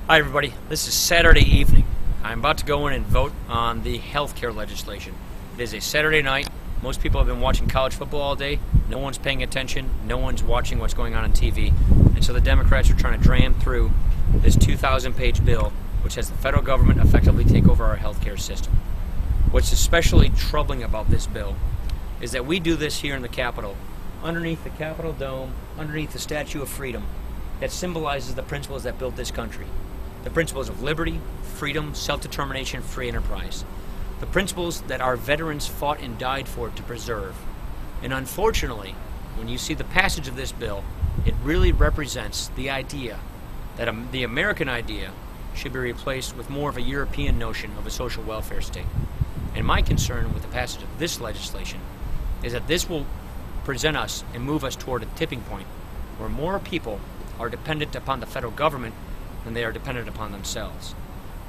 Hi everybody, this is Saturday evening. I'm about to go in and vote on the healthcare legislation. It is a Saturday night. Most people have been watching college football all day. No one's paying attention. No one's watching what's going on TV. And so the Democrats are trying to dram through this 2,000-page bill which has the federal government effectively take over our healthcare system. What's especially troubling about this bill is that we do this here in the Capitol, underneath the Capitol Dome, underneath the Statue of Freedom that symbolizes the principles that built this country. The principles of liberty, freedom, self-determination, free enterprise. The principles that our veterans fought and died for to preserve. And unfortunately, when you see the passage of this bill, it really represents the idea that the American idea should be replaced with more of a European notion of a social welfare state. And my concern with the passage of this legislation is that this will present us and move us toward a tipping point where more people are dependent upon the federal government than they are dependent upon themselves.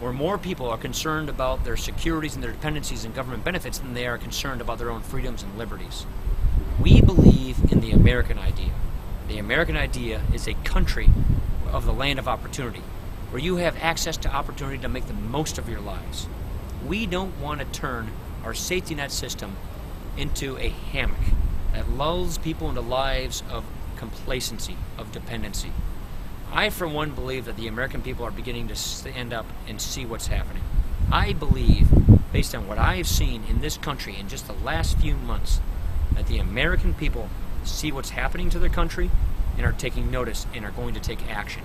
Where more people are concerned about their securities and their dependencies and government benefits than they are concerned about their own freedoms and liberties. We believe in the American idea. The American idea is a country of the land of opportunity, where you have access to opportunity to make the most of your lives. We don't want to turn our safety net system into a hammock that lulls people into lives of complacency, of dependency. I, for one, believe that the American people are beginning to stand up and see what's happening. I believe, based on what I've seen in this country in just the last few months, that the American people see what's happening to their country and are taking notice and are going to take action.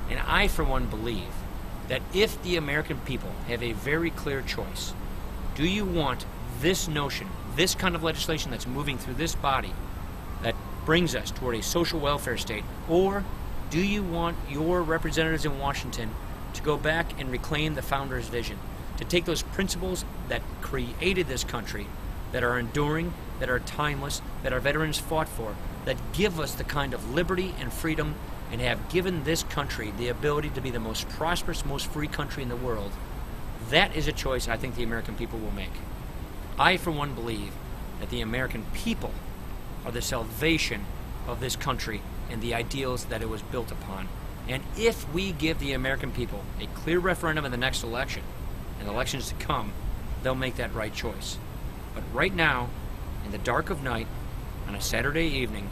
And I, for one, believe that if the American people have a very clear choice, do you want this notion, this kind of legislation that's moving through this body that brings us toward a social welfare state, or do you want your representatives in Washington to go back and reclaim the founders' vision, to take those principles that created this country, that are enduring, that are timeless, that our veterans fought for, that give us the kind of liberty and freedom and have given this country the ability to be the most prosperous, most free country in the world? That is a choice I think the American people will make. I, for one, believe that the American people are the salvation of this country and the ideals that it was built upon. And if we give the American people a clear referendum in the next election, and elections to come, they'll make that right choice. But right now, in the dark of night, on a Saturday evening,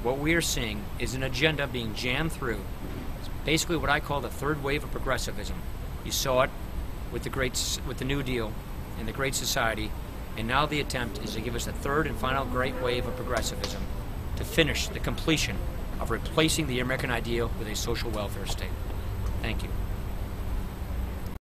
what we are seeing is an agenda being jammed through. It's basically what I call the third wave of progressivism. You saw it with the New Deal and the Great Society, and now the attempt is to give us a third and final great wave of progressivism to finish the completion of replacing the American ideal with a social welfare state. Thank you.